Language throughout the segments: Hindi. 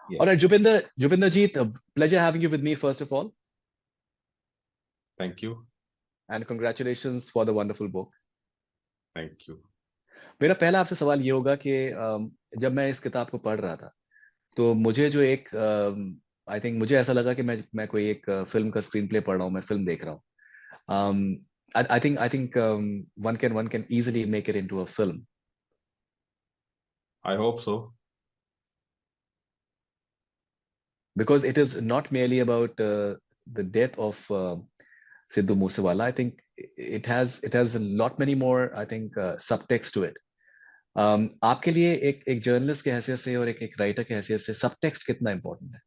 Yes. All right, Jupinder ji, pleasure having you with me first of all, Thank you. and congratulations for the wonderful book. Thank you. मेरा पहला आपसे सवाल ये होगा कि जब मैं इस किताब को पढ़ रहा था तो मुझे जो एक आई थिंक मुझे ऐसा लगा कि मैं कोई एक फिल्म का स्क्रीन प्ले पढ़ रहा हूँ, मैं फिल्म देख रहा हूँ. I think one can easily make it into a film I hope so. because it is not merely about the death of Sidhu Moosewala. I think it has a lot many more, I think, subtext to it. आपके लिए एक जर्नलिस्ट के हैसियत से और एक राइटर के हैसियत से सबटेक्स्ट कितना इंपॉर्टेंट है?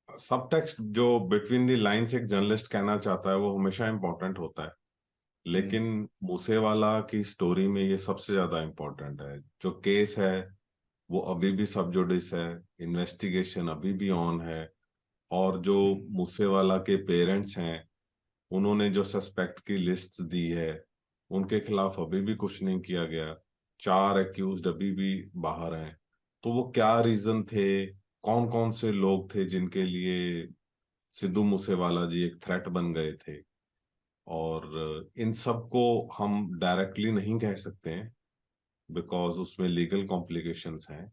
सब टेक्स्ट जो बिटवीन द लाइंस एक जर्नलिस्ट कहना चाहता है वो हमेशा इम्पोर्टेंट होता है, हम्म, लेकिन मूसेवाला की स्टोरी में ये सबसे ज्यादा इम्पोर्टेंट है. जो केस है वो अभी भी सब जुडिस है, इन्वेस्टिगेशन अभी भी ऑन है, और जो हम्म, मूसेवाला के पेरेंट्स हैं उन्होंने जो सस्पेक्ट की लिस्ट दी है उनके खिलाफ अभी भी कुछ नहीं किया गया. 4 एक्यूज्ड अभी भी बाहर हैं. तो वो क्या रीजन थे, कौन कौन से लोग थे जिनके लिए सिद्धू मूसेवाला जी एक थ्रेट बन गए थे, और इन सब को हम डायरेक्टली नहीं कह सकते हैं बिकॉज उसमें लीगल कॉम्प्लिकेशंस हैं.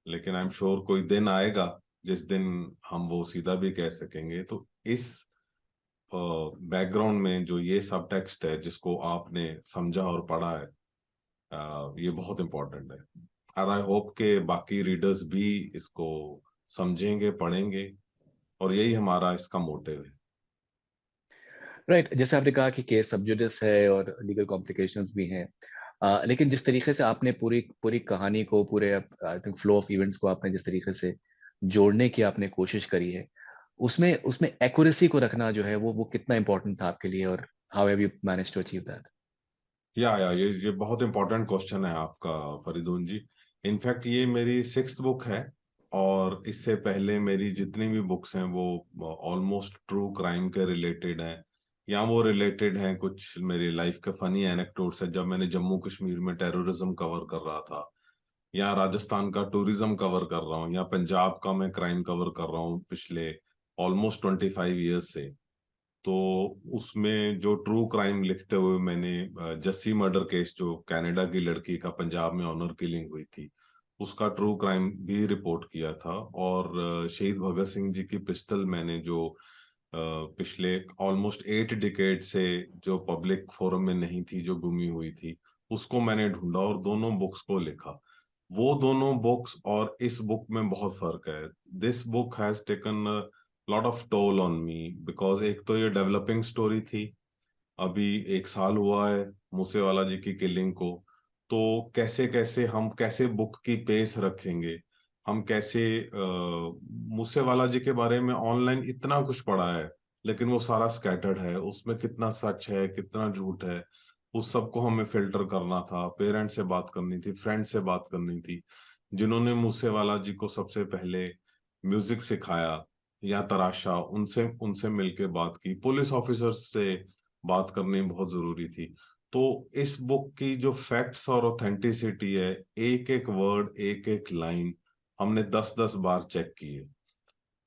लेकिन आई एम श्योर कोई दिन आएगा जिस दिन हम वो सीधा भी कह सकेंगे. तो इस बैकग्राउंड में जो ये सब टेक्स्ट है जिसको आपने समझा और पढ़ा है, ये बहुत इंपॉर्टेंट है. और आई होप के बाकी रीडर्स भी इसको समझेंगे, पढ़ेंगे, और यही हमारा इसका मोटिव है. राइट. जैसे आपने कहा कि केस सब जुडिस है और लीगल कॉम्प्लिकेशंस भी हैं, लेकिन जिस तरीके से आपने पूरी पूरी कहानी को, पूरे I think flow of events को आपने जिस तरीके से जोड़ने की आपने कोशिश करी है, उसमें उसमें एक्यूरेसी को रखना जो है वो कितना इंपॉर्टेंट था आपके लिए, और how have you manage to achieve that? या ये बहुत इंपॉर्टेंट क्वेश्चन है आपका, फरीदून जी. इनफैक्ट ये मेरी 6th बुक है, और इससे पहले मेरी जितनी भी बुक्स हैं वो ऑलमोस्ट ट्रू क्राइम के रिलेटेड हैं, या वो रिलेटेड हैं कुछ मेरी लाइफ के फनी एनेक्डोट्स है जब मैंने जम्मू कश्मीर में टेररिज्म कवर कर रहा था, या राजस्थान का टूरिज्म कवर कर रहा हूँ, या पंजाब का मैं क्राइम कवर कर रहा हूँ पिछले ऑलमोस्ट 25 ईयर्स से. तो उसमें जो ट्रू क्राइम लिखते हुए मैंने जस्सी मर्डर केस, जो कनाडा की लड़की का पंजाब में ऑनर किलिंग हुई थी, उसका ट्रू क्राइम भी रिपोर्ट किया था. और शहीद भगत सिंह जी की पिस्टल मैंने जो पिछले ऑलमोस्ट 8 डिकेड से जो पब्लिक फोरम में नहीं थी, जो गुमी हुई थी, उसको मैंने ढूंढा और दोनों बुक्स को लिखा. वो दोनों बुक्स और इस बुक में बहुत फर्क है. This book has taken lot of toll on me because एक तो ये डेवलपिंग स्टोरी थी, अभी 1 साल हुआ है मूसेवाला जी की किलिंग को. तो कैसे कैसे हम कैसे बुक की पेस रखेंगे, हम कैसे मूसेवाला जी के बारे में ऑनलाइन इतना कुछ पढ़ा है लेकिन वो सारा स्कैटर्ड है, उसमें कितना सच है कितना झूठ है, उस सबको हमें फिल्टर करना था. पेरेंट्स से बात करनी थी, फ्रेंड से बात करनी थी जिन्होंने मूसेवाला जी को सबसे पहले म्यूजिक सिखाया या तराशा, उनसे उनसे मिलके बात की, पुलिस ऑफिसर्स से बात करनी बहुत जरूरी थी. तो इस बुक की जो फैक्ट्स और ऑथेंटिसिटी है, एक एक वर्ड एक एक लाइन हमने 10-10 बार चेक किए.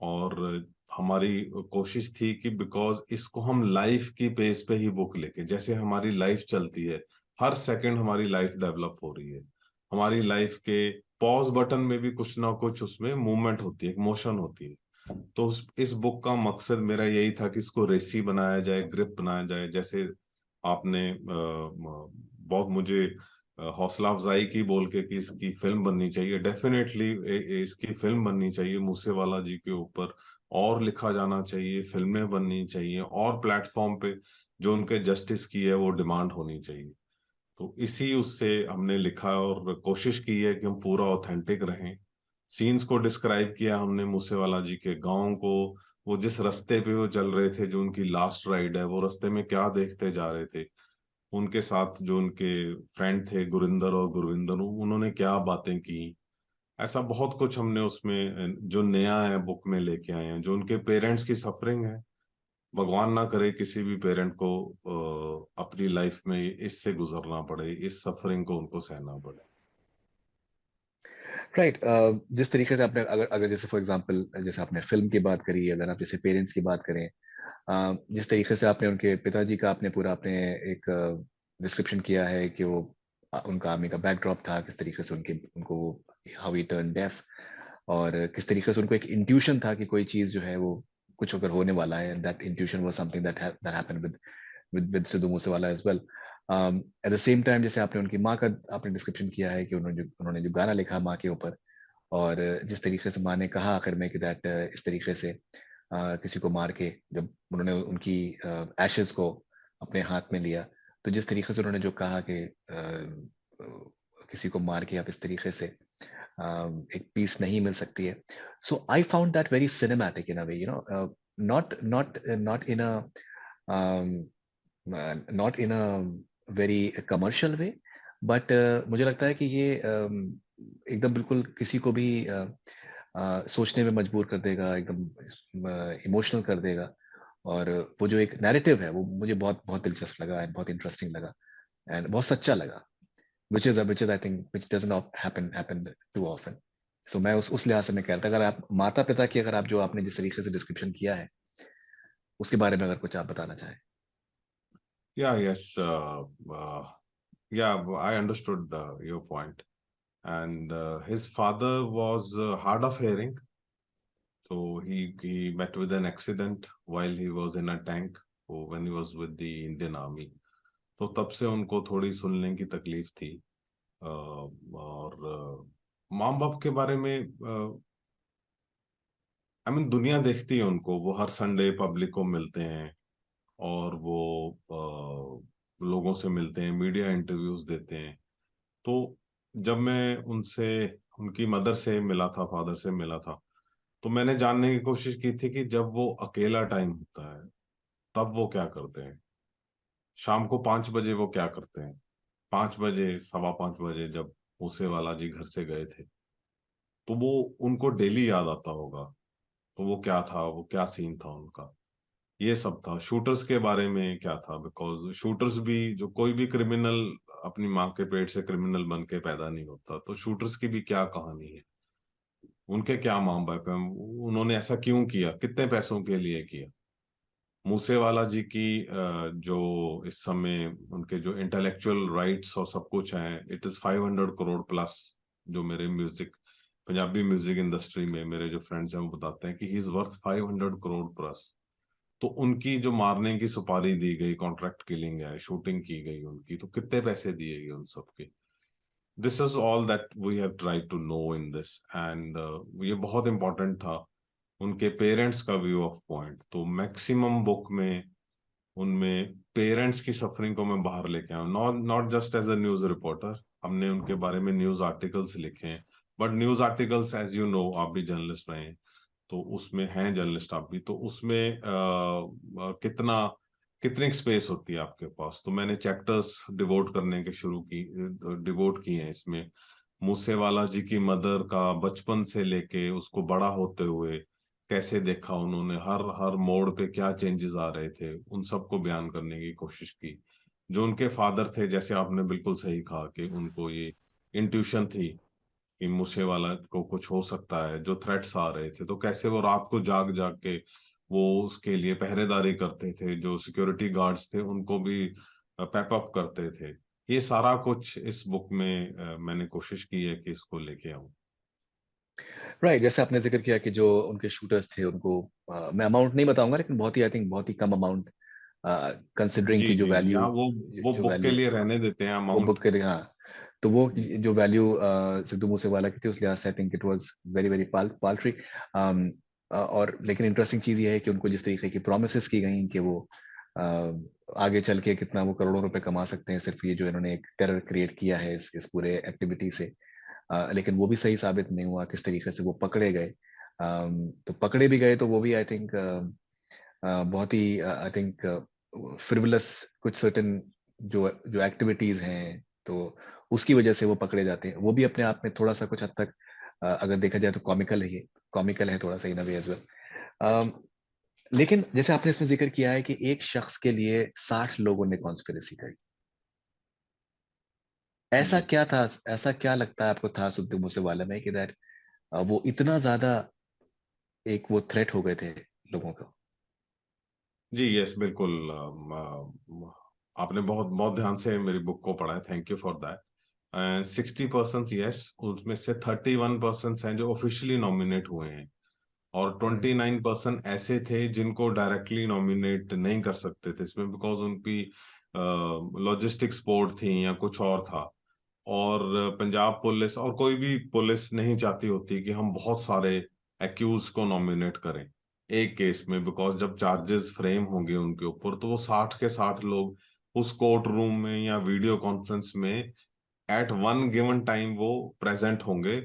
और हमारी कोशिश थी कि बिकॉज इसको हम लाइफ की पेस पे ही बुक लेके, जैसे हमारी लाइफ चलती है, हर सेकंड हमारी लाइफ डेवलप हो रही है, हमारी लाइफ के पॉज बटन में भी कुछ ना कुछ उसमें मूवमेंट होती है, एक मोशन होती है. तो इस बुक का मकसद मेरा यही था कि इसको रेसी बनाया जाए, ग्रिप बनाया जाए. जैसे आपने बहुत मुझे हौसला अफजाई की बोल के कि इसकी फिल्म बननी चाहिए, डेफिनेटली इसकी फिल्म बननी चाहिए मूसेवाला जी के ऊपर, और लिखा जाना चाहिए, फिल्में बननी चाहिए, और प्लेटफॉर्म पे जो उनके जस्टिस की है वो डिमांड होनी चाहिए. तो इसी उससे हमने लिखा और कोशिश की है कि हम पूरा ऑथेंटिक रहें. सीन्स को डिस्क्राइब किया हमने मूसेवाला जी के गांव को, वो जिस रास्ते पे वो चल रहे थे, जो उनकी लास्ट राइड है, वो रास्ते में क्या देखते जा रहे थे, उनके साथ जो उनके फ्रेंड थे गुरिंदर और गुरविंदर, उन्होंने क्या बातें की. ऐसा बहुत कुछ हमने उसमें जो नया है बुक में लेके आए हैं. जो उनके पेरेंट्स की सफरिंग है, भगवान ना करे किसी भी पेरेंट को अपनी लाइफ में इससे गुजरना पड़े, इस सफरिंग को उनको सहना पड़े. राइट। जिस तरीके से आपने अगर अगर जैसे फॉर एग्जांपल जैसे आपने फ़िल्म की बात करी, अगर आप जैसे पेरेंट्स की बात करें, जिस तरीके से आपने उनके पिताजी का आपने पूरा आपने एक डिस्क्रिप्शन किया है कि वो उनका आर्मी का बैकड्रॉप था, किस तरीके से उनके उनको हाउ ही टर्न डेफ, और किस तरीके से उनको एक इंट्यूशन था कि कोई चीज़ जो है वो कुछ अगर होने वाला है, that intuition was something that happened with Sidhu Moosewala as well. At the same time जैसे आपने उनकी माँ का आपने डिस्क्रिप्शन किया है कि उन्होंने जो गाना लिखा माँ के ऊपर, और जिस तरीके से माँ ने कहा आखिर में कि दैट इस तरीके से किसी को मार के जब उन्होंने उनकी एशेज़ को अपने हाथ में लिया, तो जिस तरीके से उन्होंने जो कहा कि किसी को मार के आप इस तरीके से एक पीस नहीं मिल सकती है। So I found that very cinematic in a way, not in a not in a very commercial way, but मुझे लगता है कि ये एकदम बिल्कुल किसी को भी सोचने में मजबूर कर देगा, एकदम इमोशनल कर देगा, और वो जो एक नैरेटिव है वो मुझे बहुत बहुत दिलचस्प लगा एंड बहुत इंटरेस्टिंग लगा एंड बहुत सच्चा लगा, which is I think which doesn't happen too often. So मैं उस लिहाज से मैं कह रहा था, अगर आप माता-पिता की अगर आप जो आपने जिस तरीके से डिस्क्रिप्शन किया है, उसके बारे में अगर कुछ आप बताना चाहें? Yeah, yes. Yeah, I understood your point. And his father was hard of hearing, so he met with an accident while he was in a tank when he was with the Indian Army. तो तब से उनको थोड़ी सुनने की तकलीफ थी। और माँ बाप के बारे में आई मीन दुनिया देखती है उनको, वो हर संडे पब्लिक को मिलते हैं और वो लोगों से मिलते हैं, मीडिया इंटरव्यूज देते हैं। तो जब मैं उनसे उनकी मदर से मिला था, फादर से मिला था, तो मैंने जानने की कोशिश की थी कि जब वो अकेला टाइम होता है तब वो क्या करते हैं, शाम को 5 बजे वो क्या करते हैं। 5 बजे, सवा 5 बजे जब मूसेवाला जी घर से गए थे, तो वो उनको डेली याद आता होगा। तो वो क्या था, वो क्या सीन था उनका, ये सब था। शूटर्स के बारे में क्या था, बिकॉज शूटर्स भी, जो कोई भी क्रिमिनल अपनी माँ के पेट से क्रिमिनल बन के पैदा नहीं होता, तो शूटर्स की भी क्या कहानी है, उनके क्या माँ बाप हैं, उन्होंने ऐसा क्यों किया, कितने पैसों के लिए किया। मूसेवाला जी की जो इस समय उनके जो इंटेलेक्चुअल राइट्स और सब कुछ है, इट इज 500 करोड़ प्लस। जो मेरे म्यूजिक, पंजाबी म्यूजिक इंडस्ट्री में मेरे जो फ्रेंड्स हैं वो बताते हैं कि he is worth 500 crore plus. तो उनकी जो मारने की सुपारी दी गई, कॉन्ट्रैक्ट किलिंग है, शूटिंग की गई उनकी, तो कितने पैसे दिए गए उन सबके। This is all that we have tried to know in this, and ये बहुत इंपॉर्टेंट था, उनके पेरेंट्स का व्यू ऑफ पॉइंट। तो मैक्सिमम बुक में उनमें पेरेंट्स की सफरिंग को मैं बाहर लेके आया, not not just as a news reporter. हमने उनके बारे में न्यूज आर्टिकल्स लिखे हैं, but news articles as you know, आप भी जर्नलिस्ट रहे हैं, तो उसमें हैं जर्नलिस्ट आप भी, तो उसमें कितनी स्पेस होती है आपके पास। तो मैंने चैप्टर्स डिवोट किए हैं इसमें। मूसेवाला जी की मदर का बचपन से लेके उसको बड़ा होते हुए कैसे देखा उन्होंने, हर हर मोड़ पे क्या चेंजेस आ रहे थे, उन सबको बयान करने की कोशिश की। जो उनके फादर थे, जैसे आपने बिल्कुल सही कहा कि उनको ये इंट्यूशन थी कि मूसेवाला को कुछ हो सकता है, जो थ्रेट्स आ रहे थे, तो कैसे वो रात को जाग जाग के वो उसके लिए पहरेदारी करते थे, जो सिक्योरिटी गार्ड्स थे उनको भी पैप अप करते थे। ये सारा कुछ इस बुक में मैंने कोशिश की है कि इसको लेके आऊं। राइट, जैसे आपने ज़िक्र किया कि जो उनके शूटर्स थे उनको मैं अमाउंट नहीं बताऊँगा, लेकिन बहुत ही आई थिंक बहुत ही कम अमाउंट कंसिडरिंग जी की जो जी, वैल्यू यहाँ वो जो बुक के वैल्यू लिए रहने देते हैं वो अमाउंट। बुक के लिए, हाँ। तो वो जो वैल्यू सिद्धू मूसेवाला की थी उस लिहाज से I think it was very very paltry. और लेकिन इंटरेस्टिंग चीज़ ये है कि उनको जिस तरीके की प्रॉमिसेस की गई कि वो अ, आगे चल के कितना वो करोड़ों रुपए कमा सकते हैं, सिर्फ ये जो इन्होंने एक टेरर क्रिएट किया है इस पूरे एक्टिविटी से। लेकिन वो भी सही साबित नहीं हुआ, किस तरीके से वो पकड़े गए। तो पकड़े भी गए तो वो भी आई थिंक बहुत ही आई थिंक फ्रिवलस कुछ सर्टेन जो जो एक्टिविटीज हैं, तो उसकी वजह से वो पकड़े जाते हैं। वो भी अपने आप में थोड़ा-सा कुछ हद तक अगर देखा जाए तो कॉमिकल है थोड़ा-सा इन अ वे एज़ वेल। लेकिन जैसे आपने इसमें ज़िक्र किया है कि एक शख्स के लिए 60 लोगों ने कॉन्स्पिरेसी करी। ऐसा जी क्या था, ऐसा क्या लगता है आपको था सिद्धू मूसेवाला में कि दैट वो इतना ज्यादा एक वो थ्रेट हो गए थे लोगों को? जी, यस, बिल्कुल। आपने बहुत बहुत ध्यान से मेरी बुक को पढ़ा है, thank you for that. 60% yes, उसमें से 31% हैं जो ऑफिशियली नॉमिनेट हुए हैं, और हम्म 29% ऐसे थे जिनको डायरेक्टली नॉमिनेट नहीं कर सकते थे इसमें, बिकॉज उनकी लॉजिस्टिक सपोर्ट थी या कुछ और था। और पंजाब पुलिस और कोई भी पुलिस नहीं चाहती होती कि हम बहुत सारे एक्यूज को नॉमिनेट करें एक केस में, बिकॉज जब चार्जेस फ्रेम होंगे उनके ऊपर, तो वो 60 के 60 लोग उस कोर्ट रूम में या वीडियो कॉन्फ्रेंस में एट वन गिवन टाइम वो प्रेजेंट होंगे,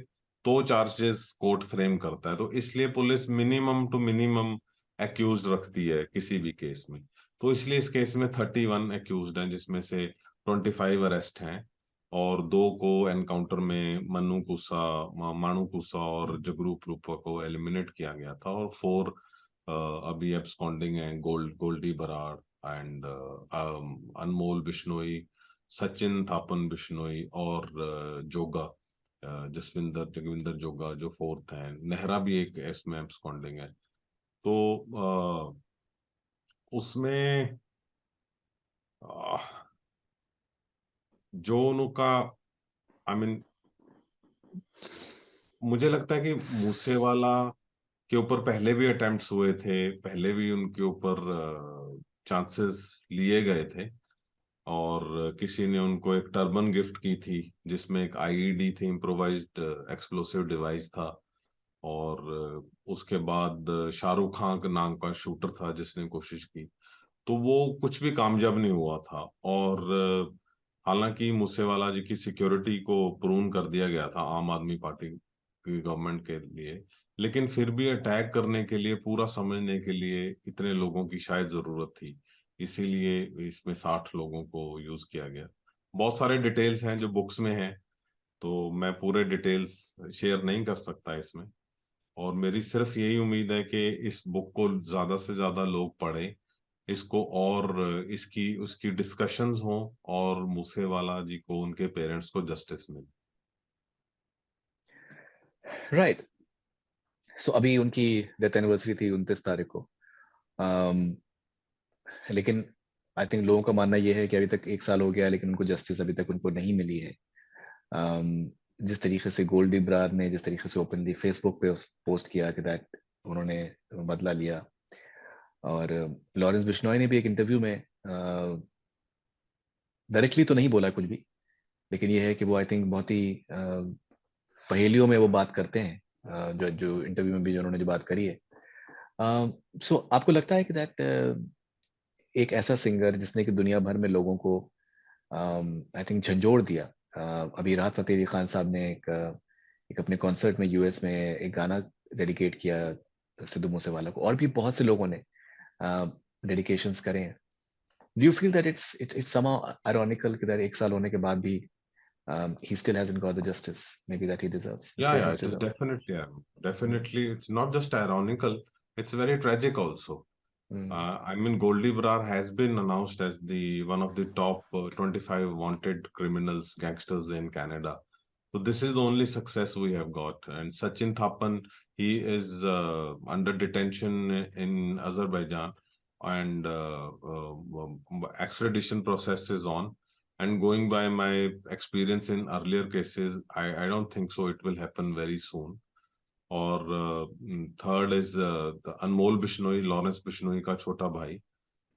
तो चार्जेस कोर्ट फ्रेम करता है। तो इसलिए police minimum to minimum accused रखती है किसी भी केस में। तो इसलिए इस केस में 31 एक्यूज हैं, जिसमें से 25 अरेस्ट हैं, और 2 को एनकाउंटर में मन्नू कुसा, मानू कुसा और जगरूप रूपा को एलिमिनेट किया गया था, और 4 अभी एब्सकॉन्डिंग हैं, गोल्डी बराड़ एंड अनमोल बिश्नोई, सचिन थापन बिश्नोई, और जोगा, जसविंदर जगविंदर जोगा जो 4th हैं। नेहरा भी एक इसमें एब्सकॉन्डिंग है। तो उसमें अ, जो उनका, आई मीन, मुझे लगता है कि मूसेवाला के ऊपर पहले भी अटेम्प्ट्स हुए थे, पहले भी उनके ऊपर चांसेस लिए गए थे, और किसी ने उनको एक टर्बन गिफ्ट की थी जिसमें एक आईईडी थी, इम्प्रोवाइज्ड एक्सप्लोसिव डिवाइस था। और उसके बाद शाहरुख खान के नाम का शूटर था जिसने कोशिश की, तो वो कुछ भी कामयाब नहीं हुआ था। और हालांकि मूसेवाला जी की सिक्योरिटी को प्रून कर दिया गया था आम आदमी पार्टी की गवर्नमेंट के लिए, लेकिन फिर भी अटैक करने के लिए, पूरा समझने के लिए इतने लोगों की शायद जरूरत थी, इसीलिए इसमें 60 लोगों को यूज किया गया। बहुत सारे डिटेल्स हैं जो बुक्स में हैं, तो मैं पूरे डिटेल्स शेयर नहीं कर सकता इसमें। और मेरी सिर्फ यही उम्मीद है कि इस बुक को ज्यादा से ज्यादा लोग पढ़ें इसको, और इसकी उसकी डिस्कशंस हों, और मूसेवाला जी को, उनके पेरेंट्स को जस्टिस मिले। राइट। सो अभी उनकी डेथ एनिवर्सरी थी 29 तारीख को। um, लेकिन आई थिंक लोगों का मानना यह है कि अभी तक 1 साल हो गया है, लेकिन उनको जस्टिस अभी तक उनको नहीं मिली है। जिस तरीके से गोल्डी ब्रार ने जिस तरीके से ओपनली फेसबुक पे उस पोस्ट किया कि दैट उन्होंने बदला लिया, और लॉरेंस बिश्नोई ने भी एक इंटरव्यू में डायरेक्टली तो नहीं बोला कुछ भी, लेकिन ये है कि वो आई थिंक बहुत ही पहेलियों में वो बात करते हैं, जो जो इंटरव्यू में भी जो उन्होंने जो बात करी है। सो आपको लगता है कि दैट एक ऐसा सिंगर जिसने कि दुनिया भर में लोगों को आई थिंक झंझोड़ दिया, अभी राहत फतेह अली खान साहब ने एक अपने कॉन्सर्ट में यूएस में एक गाना डेडिकेट किया सिद्धू मूसेवाला को, और भी बहुत से लोगों ने डेडिकेशंस करे हैं। Do you feel that it's somehow ironical कि दैट 1 साल होने के बाद भी he still hasn't got the justice maybe that he deserves, Yeah, Mr. yeah, it is Muslim? definitely, Mm, definitely, it's not just ironical, it's very tragic also. mm, I mean, Goldie Brar has been announced as the one of the top 25 wanted criminals, gangsters in Canada. So this is the only success we have got. And Sachin Thapan, he is under detention in Azerbaijan, and extradition process is on. And going by my experience in earlier cases, I don't think so. It will happen very soon. और third is Anmol Bishnoi, Lawrence Bishnoi का छोटा भाई।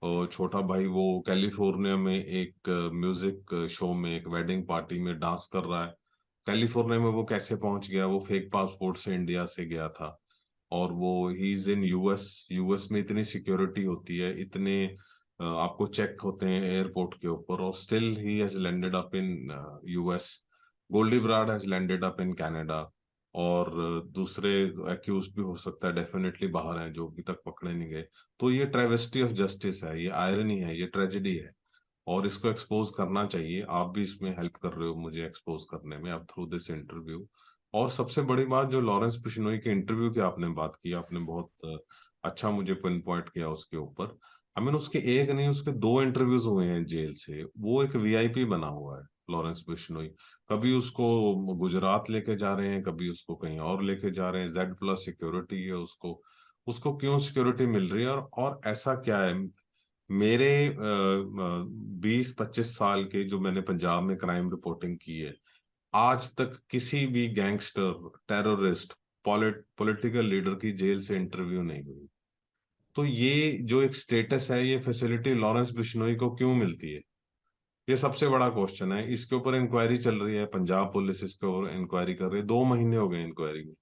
और छोटा भाई वो कैलिफोर्निया में एक म्यूजिक शो में, एक वेडिंग पार्टी में डांस कर रहा है। कैलिफोर्निया में वो कैसे पहुंच गया? वो फेक पासपोर्ट से इंडिया से गया था। और वो he is in US. US में इतनी सिक्योरिटी होती है, इतने आपको चेक होते हैं एयरपोर्ट के ऊपर, और still he has landed up in US. Goldy Brar has landed up in Canada. और दूसरे एक्यूज भी हो सकता है, डेफिनेटली बाहर हैं जो अभी तक पकड़े नहीं गए। तो ये ट्रेवेस्टी ऑफ जस्टिस है, ये आयरनी है, ये ट्रेजेडी है, और इसको एक्सपोज करना चाहिए। आप भी इसमें हेल्प कर रहे हो मुझे एक्सपोज करने में, अब थ्रू दिस इंटरव्यू। और सबसे बड़ी बात, जो लॉरेंस बिश्नोई के इंटरव्यू की आपने बात की, आपने बहुत अच्छा मुझे पिन पॉइंट किया उसके ऊपर। आई मीन, उसके एक नहीं, उसके 2 इंटरव्यूज हुए हैं जेल से। वो एक वीआईपी बना हुआ है, लॉरेंस बिश्नोई। कभी उसको गुजरात लेके जा रहे हैं, कभी उसको कहीं और लेके जा रहे हैं। Z+ सिक्योरिटी है उसको, उसको क्यों सिक्योरिटी मिल रही है? और ऐसा क्या है? मेरे 20-25 साल के जो मैंने पंजाब में क्राइम रिपोर्टिंग की है, आज तक किसी भी गैंगस्टर, टेररिस्ट, पॉलिटिकल लीडर की जेल से इंटरव्यू नहीं हुई। तो ये जो एक स्टेटस है, ये फैसिलिटी लॉरेंस बिश्नोई को क्यों मिलती है? ये सबसे बड़ा क्वेश्चन है। इसके ऊपर इंक्वायरी चल रही है, पंजाब पुलिस इसके ऊपर इंक्वायरी कर रही है, 2 महीने हो गए इंक्वायरी में।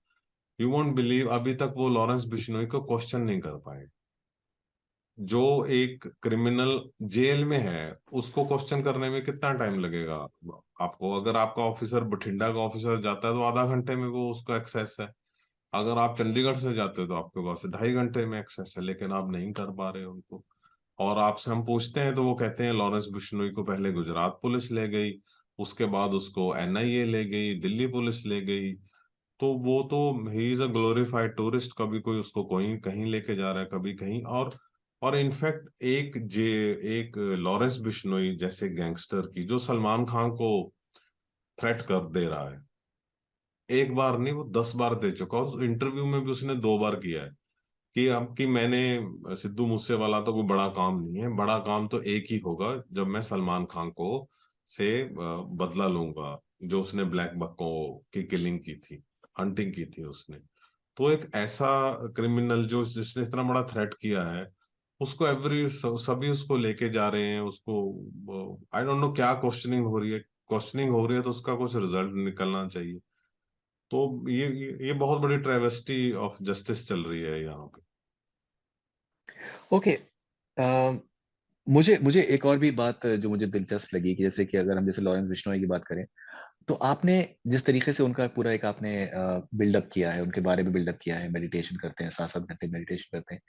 यू वोंट बिलीव, अभी तक वो लॉरेंस बिश्नोई को क्वेश्चन नहीं कर पाए। जो एक क्रिमिनल जेल में है, उसको क्वेश्चन करने में कितना टाइम लगेगा आपको? अगर आपका ऑफिसर बठिंडा का ऑफिसर जाता है तो आधा घंटे में वो उसका एक्सेस है। अगर आप चंडीगढ़ से जाते हो तो आपके पास 2.5 घंटे में एक्सेस है, लेकिन आप नहीं कर पा रहे हो उनको। और आपसे हम पूछते हैं तो वो कहते हैं लॉरेंस बिश्नोई को पहले गुजरात पुलिस ले गई, उसके बाद उसको NIA ले गई, दिल्ली पुलिस ले गई। तो वो तो he is a glorified tourist, कभी कोई उसको कोई कहीं लेके जा रहा है, कभी कहीं और इनफैक्ट एक लॉरेंस बिश्नोई जैसे गैंगस्टर की, जो सलमान खान को थ्रेट कर दे रहा है, एक बार नहीं वो 10 बार दे चुका। उस इंटरव्यू में भी उसने 2 बार किया है कि अब कि मैंने सिद्धू मूसेवाला तो कोई बड़ा काम नहीं है, बड़ा काम तो एक ही होगा जब मैं सलमान खान को से बदला लूंगा, जो उसने ब्लैक बकों की किलिंग की थी, हंटिंग की थी उसने। तो एक ऐसा क्रिमिनल जो जिसने इतना बड़ा थ्रेट किया है, उसको सभी उसको लेके जा रहे हैं उसको। आई डोंट नो क्या क्वेश्चनिंग हो रही है। क्वेश्चनिंग हो रही है तो उसका कुछ रिजल्ट निकलना चाहिए। तो ये बहुत बड़ी ट्रेवेस्टी ऑफ जस्टिस चल रही है यहाँ पे। ओके। मुझे मुझे एक और भी बात जो मुझे दिलचस्प लगी कि जैसे कि अगर हम जैसे लॉरेंस बिश्नोई की बात करें, तो आपने जिस तरीके से उनका पूरा एक आपने बिल्डअप किया है, उनके बारे में बिल्डअप किया है, मेडिटेशन करते हैं, 7-7 घंटे मेडिटेशन करते हैं।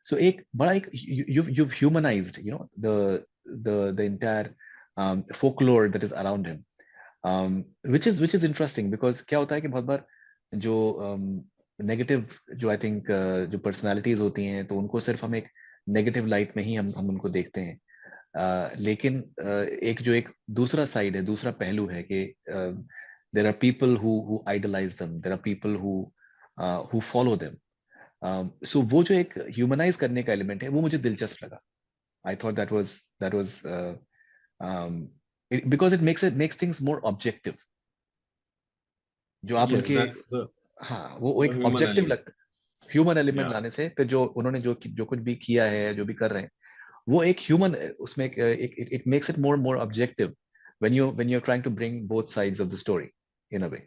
सो एक बड़ा एक you humanised the entire folklore that is around him, which is interesting because क्या होता है कि बहुत बार जो नेगेटिव जो आई थिंक जो पर्सनालिटीज होती हैं, तो उनको सिर्फ हम एक नेगेटिव लाइट में ही हम उनको देखते हैं। लेकिन एक जो एक दूसरा साइड है, दूसरा पहलू है कि there are people who idealize them, there are people who follow them. So वो जो एक ह्यूमनाइज करने का एलिमेंट है, वो मुझे दिलचस्प लगा। I thought that was because it makes things more objective. जो आप यस, उनके, दैट्स द हाँ, वो एक ह्यूमन ऑब्जेक्टिव एलिमेंट। लगता है, ह्यूमन एलिमेंट या लाने से फिर जो उन्होंने जो कुछ भी किया है, जो भी कर रहे हैं, वो एक ह्यूमन, उसमें एक it makes it more objective when you're trying to bring both sides of the story in a way.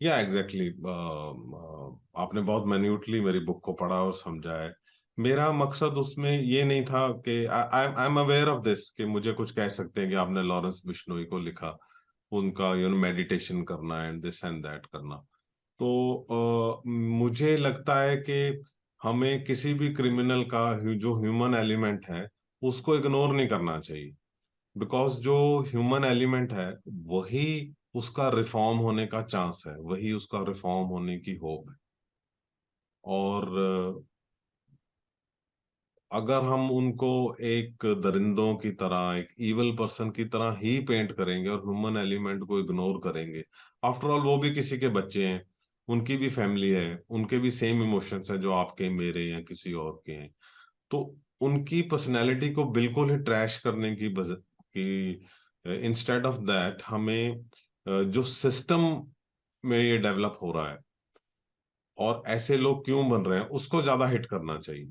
या एग्जैक्टली आपने बहुत मैन्यूटली मेरी बुक को पढ़ा और समझा है। मेरा मकसद उसमें ये नहीं था कि I am aware of this कि मुझे कुछ कह सकते हैं कि आपने लॉरेंस बिश्नोई को लिखा, उनका मेडिटेशन करना एंड दिस एंड दैट करना। तो मुझे लगता है कि हमें किसी भी क्रिमिनल का जो ह्यूमन एलिमेंट है, उसको इग्नोर नहीं करना चाहिए। बिकॉज जो ह्यूमन एलिमेंट है, वही उसका रिफॉर्म होने का चांस है, वही उसका रिफॉर्म होने की होप है। और अगर हम उनको एक दरिंदों की तरह, एक इवल पर्सन की तरह ही पेंट करेंगे और ह्यूमन एलिमेंट को इग्नोर करेंगे, आफ्टर ऑल वो भी किसी के बच्चे हैं, उनकी भी फैमिली है, उनके भी सेम इमोशंस हैं जो आपके, मेरे या किसी और के हैं। तो उनकी पर्सनैलिटी को बिल्कुल ही ट्रैश करने की इंस्टेड ऑफ दैट, हमें जो सिस्टम में ये डेवलप हो रहा है और ऐसे लोग क्यों बन रहे हैं, उसको ज्यादा हिट करना चाहिए।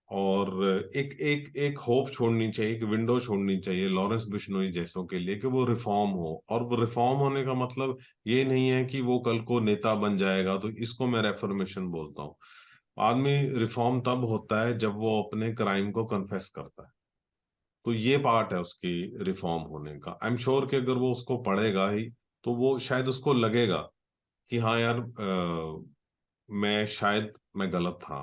और एक एक एक होप छोड़नी चाहिए, एक विंडो छोड़नी चाहिए लॉरेंस बिश्नोई जैसों के लिए, कि वो रिफॉर्म हो। और वो रिफॉर्म होने का मतलब ये नहीं है कि वो कल को नेता बन जाएगा, तो इसको मैं रेफर्मेशन बोलता हूँ। आदमी रिफॉर्म तब होता है जब वो अपने क्राइम को कन्फेस करता है। तो ये पार्ट है उसकी रिफॉर्म होने का। आई एम श्योर कि अगर वो उसको पढ़ेगा ही, तो वो शायद उसको लगेगा कि हाँ यार, मैं शायद मैं गलत था।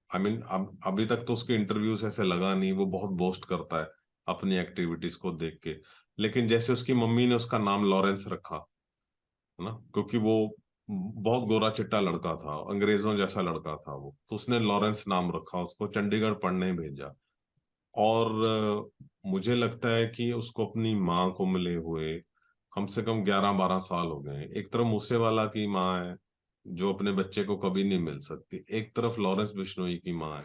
आई मीन अभी तक तो उसके इंटरव्यूज ऐसे लगा नहीं, वो बहुत बोस्ट करता है अपनी एक्टिविटीज को देख के। लेकिन जैसे उसकी मम्मी ने उसका नाम लॉरेंस रखा, है ना, क्योंकि वो बहुत गोरा चिट्टा लड़का था, अंग्रेजों जैसा लड़का था वो, तो उसने लॉरेंस नाम रखा, उसको चंडीगढ़ पढ़ने भेजा। और मुझे लगता है कि उसको अपनी माँ को मिले हुए कम से कम 11-12 साल हो गए हैं। एक तरफ मूसेवाला की माँ है जो अपने बच्चे को कभी नहीं मिल सकती, एक तरफ लॉरेंस बिश्नोई की माँ है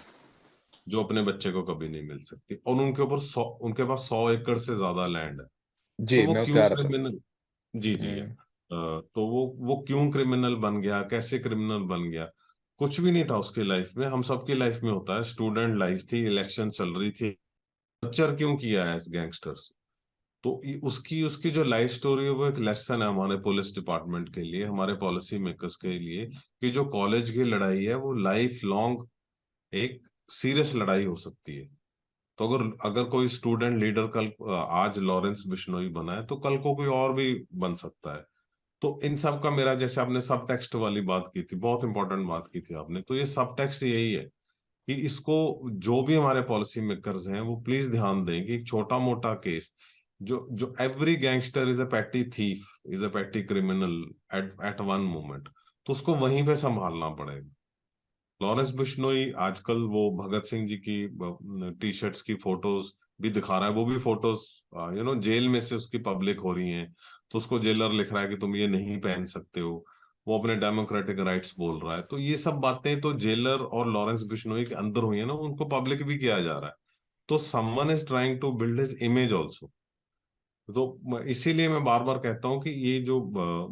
जो अपने बच्चे को कभी नहीं मिल सकती, और उनके पास 100 एकड़ से ज्यादा लैंड है। तो जी, वो मैं उस पे क्यों आ रहा था। क्रिमिनल, जी जी, हम्म। तो वो क्यों क्रिमिनल बन गया, कैसे क्रिमिनल बन गया? कुछ भी नहीं था उसकी लाइफ में, हम सबकी लाइफ में होता है, स्टूडेंट लाइफ थी, इलेक्शन चल रही थी, टॉर्चर क्यों किया एज गैंगस्टर्स? तो उसकी उसकी जो लाइफ स्टोरी है वो एक लेसन है हमारे पुलिस डिपार्टमेंट के लिए, हमारे पॉलिसी मेकर्स के लिए, कि जो कॉलेज की लड़ाई है वो लाइफ लॉन्ग एक सीरियस लड़ाई हो सकती है। तो अगर अगर कोई स्टूडेंट लीडर कल आज लॉरेंस बिश्नोई बना है तो कल को कोई और भी बन सकता है। तो इन सब का मेरा, जैसे आपने सब टेक्स्ट वाली बात की थी, बहुत इंपॉर्टेंट बात की थी आपने, तो ये सब टेक्स्ट यही है कि इसको जो भी हमारे पॉलिसी मेकर्स हैं वो प्लीज ध्यान दें कि एक छोटा मोटा केस, जो जो every gangster is a petty thief, is a petty criminal at at one moment, तो उसको वहीं पे संभालना पड़ेगा। लॉरेंस बिश्नोई आजकल वो भगत सिंह जी की टी शर्ट्स की फोटोज भी दिखा रहा है, वो भी फोटोज जेल में से उसकी पब्लिक हो रही हैं, तो उसको जेलर लिख रहा है कि तुम ये नहीं पहन सकते हो, वो अपने डेमोक्रेटिक राइट्स बोल रहा है। तो ये सब बातें तो जेलर और लॉरेंस बिश्नोई के अंदर हुई है ना, उनको पब्लिक भी किया जा रहा है। तो someone is trying to build his image also. तो इसीलिए मैं बार बार कहता हूँ कि ये जो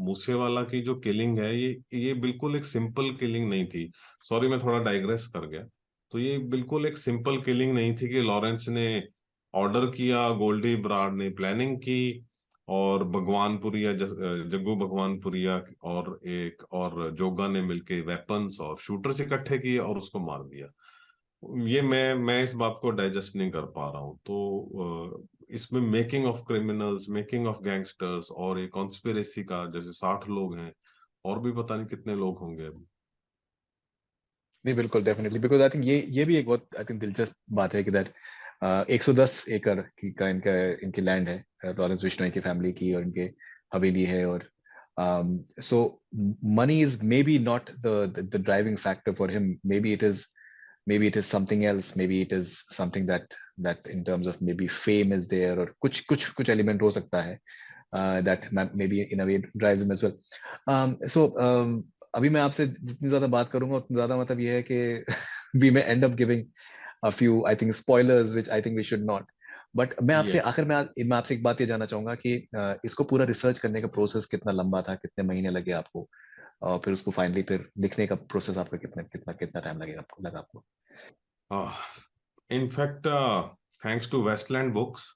मूसेवाला की जो किलिंग है, ये बिल्कुल एक सिंपल किलिंग नहीं थी। सॉरी, मैं थोड़ा डाइग्रेस कर गया। तो ये बिल्कुल एक सिंपल किलिंग नहीं थी कि लॉरेंस ने ऑर्डर किया, गोल्डी बराड़ ने प्लानिंग की, और भगवानपुरिया जग्गू भगवानपुरिया और एक और जोगा ने मिलके वेपन्स और शूटर्स इकट्ठे किए और उसको मार दिया। ये मैं इस बात को डाइजेस्ट नहीं कर पा रहा हूँ। तो इसमें making of criminals, making of gangsters और ये कॉन्स्पिरेसी का जैसे 60 लोग हैं, और भी पता नहीं कितने लोग होंगे अभी। नहीं, बिल्कुल, डेफिनेटली, बिकॉज आई थिंक ये भी एक बहुत आई थिंक दिलचस्प बात है कि दैट 110 एकड़ की का इनकी लैंड है, लॉरेंस बिश्नोई की फैमिली की, और इनके हवेली है। और so money is may be not the driving factor for him, maybe it is something else, maybe it is something that in terms of maybe fame is there, और कुछ element हो सकता है that maybe in a way drives him as well. So अभी मैं आपसे जितनी ज्यादा बात करूंगा उतना ज्यादा मतलब ये है कि we may end up giving a few I think spoilers which I think we should not. But मैं आपसे यस। आखिर में मैं आपसे एक बात ये जानना चाहूंगा कि इसको पूरा रिसर्च करने का प्रोसेस कितना लंबा था, कितने महीने लगे आपको, और फिर उसको फाइनली फिर लिखने का प्रोसेस आपका कितना कितना कितना टाइम लगेगा आपको लगा आपको? In fact thanks to Westland books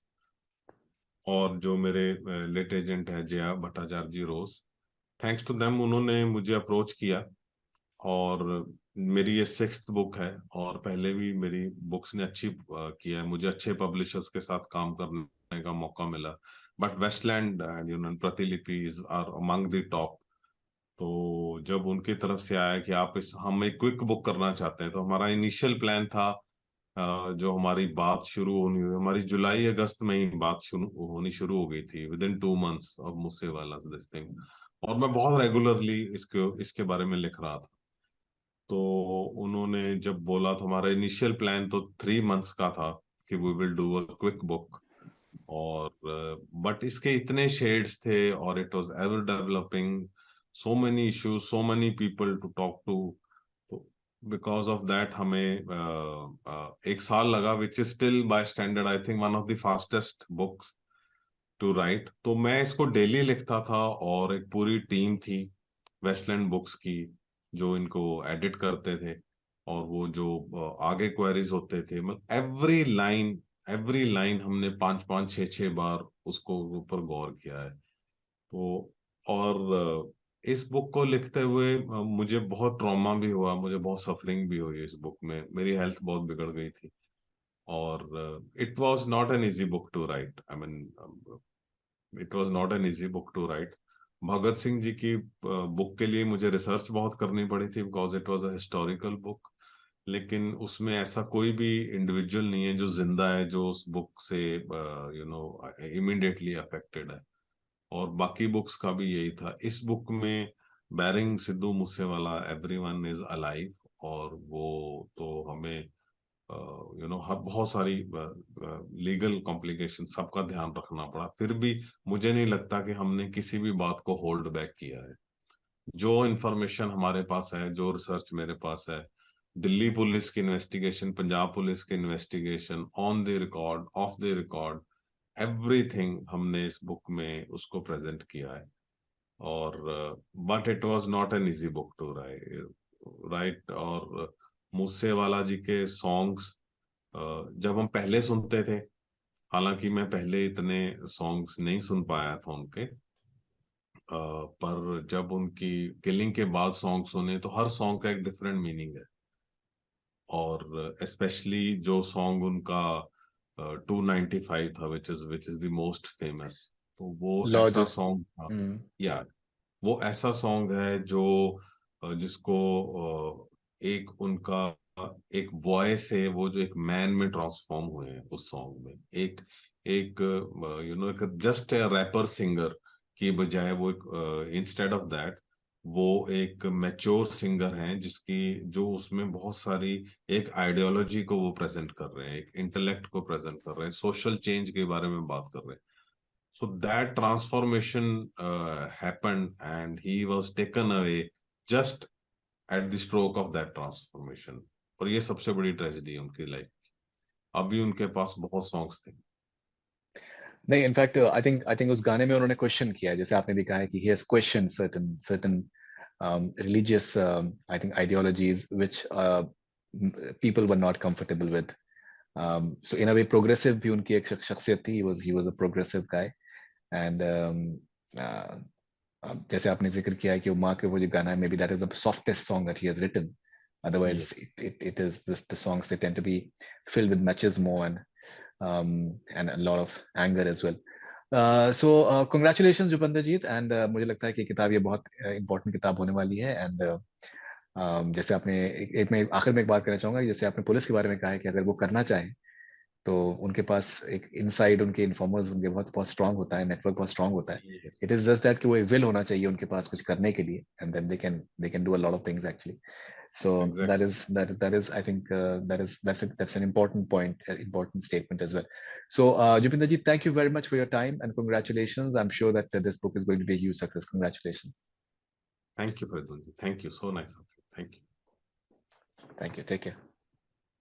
और जो मेरे लेट एजेंट है Jaya Bhattacharya ji Rose, thanks to them उन्होंने मुझे अप्रोच किया। और मेरी ये 6th बुक है, और पहले भी मेरी बुक्स ने अच्छी किया है, मुझे अच्छे पब्लिशर्स के साथ काम करने का मौका मिला। बट वेस्टलैंड एंड प्रतिलिपि आर अमंग द टॉप। तो जब उनकी तरफ से आया कि आप इस हम एक क्विक बुक करना चाहते हैं, तो हमारा इनिशियल प्लान था, जो हमारी बात शुरू होनी हुई, हमारी जुलाई अगस्त में ही बात शुरू होनी शुरू हो गई थी, विद इन 2 months ऑफ मुझसे वाला दिस थिंग। और मैं बहुत रेगुलरली इसके इसके बारे में लिख रहा था। तो उन्होंने जब बोला, तो हमारा इनिशियल प्लान तो 3 months का था कि we will do a quick book. और बट इसके इतने शेड्स थे और it was ever developing, so many issues, so many people to talk to. तो बिकॉज ऑफ दैट हमें 1 साल लगा, which is still by standard I think one of the fastest books to write. तो मैं इसको डेली लिखता था, और एक पूरी टीम थी वेस्टलैंड बुक्स की जो इनको एडिट करते थे, और वो जो आगे क्वेरीज होते थे, मतलब एवरी लाइन हमने 5-5 6-6 बार उसको ऊपर गौर किया है। तो और इस बुक को लिखते हुए मुझे बहुत ट्रॉमा भी हुआ, मुझे बहुत सफरिंग भी हुई इस बुक में, मेरी हेल्थ बहुत बिगड़ गई थी। और it was not an easy book to write, I mean it was not an easy book to write. Bhagat Singh ji की बुक के लिए मुझे रिसर्च बहुत करनी पड़ी थी, because it was a historical book. लेकिन उसमें ऐसा कोई भी इंडिविजुअल नहीं है जो जिंदा है जो उस बुक से इमीडिएटली अफेक्टेड है। और बाकी बुक्स का भी यही था। इस बुक में bearing Sidhu Moosewala, everyone is alive, और वो तो हमें बहुत सारी लीगल कॉम्प्लिकेशन, सबका ध्यान रखना पड़ा। फिर भी मुझे नहीं लगता कि हमने किसी भी बात को होल्ड बैक किया है। जो इंफॉर्मेशन हमारे पास है, जो रिसर्च मेरे पास है, दिल्ली पुलिस की इन्वेस्टिगेशन, पंजाब पुलिस की investigation, on the record, off the record, everything हमने इस बुक में उसको प्रेजेंट किया है। और but it was not an easy book to write. और मूसेवाला जी के सॉन्ग्स जब हम पहले सुनते थे, हालांकि मैं पहले इतने सॉन्ग्स नहीं सुन पाया था उनके, पर जब उनकी किलिंग के बाद सॉन्ग सुने तो हर सॉन्ग का एक डिफरेंट मीनिंग है। और स्पेशली जो सॉन्ग उनका 295 था, which is the most famous, तो वो लॉ ऐसा जो सॉन्ग था। हम्म, या वो ऐसा सॉन्ग है जो जिसको एक उनका एक वॉइस है, वो जो एक मैन में ट्रांसफॉर्म हुए हैं उस सॉन्ग में। एक एक एक जस्ट रैपर सिंगर की बजाय वो एक इंस्टेड ऑफ दैट वो एक मैच्योर सिंगर हैं, जिसकी जो उसमें बहुत सारी एक आइडियोलॉजी को वो प्रेजेंट कर रहे हैं, एक इंटेलेक्ट को प्रेजेंट कर रहे हैं, सोशल चेंज के बारे में बात कर रहे हैं। So that transformation happened, and he was taken away just at the stroke of that transformation. और ये सबसे बड़ी ट्रेजेडी है उनकी लाइफ। अभी उनके पास बहुत सॉन्ग्स थे। नहीं, इनफैक्ट आई थिंक उस गाने में उन्होंने क्वेश्चन किया है, जैसे आपने भी कहा है कि he has questioned certain religious I think ideologies which people were not comfortable with. So in a way progressive भी उनकी एक शख्सियत थी, he was a progressive guy. And uh, जैसे आपने जिक्र किया है कि वो माँ के वो जो गाना है, maybe that is the softest song that he has written. Otherwise Yes. it is the songs, they tend to be filled with machismo and a lot of anger as well. So congratulations Jupinder Jeet, and मुझे लगता है कि किताब ये बहुत important किताब होने वाली है। And जैसे आपने मैं आखिर में एक बात करना चाहूंगा, जैसे आपने पुलिस के बारे में कहा है कि अगर वो करना चाहें तो उनके पास एक इनसाइड, उनके इन्फॉर्मर्स उनके बहुत बहुत स्ट्रांग होता है, नेटवर्क बहुत स्ट्रांग होता है। Yes. It is just that कि वो विल होना चाहिए उनके पास कुछ करने के लिए, and then they can do a lot of things actually. So that Exactly. is that is I think that's an important point, important statement as well. So Jupinder ji, thank you very much for your time and congratulations. I'm sure that this book is going to be a huge success. Congratulations. Thank you, Faridun. Thank you. So nice of you. Thank you. Thank you. Take care.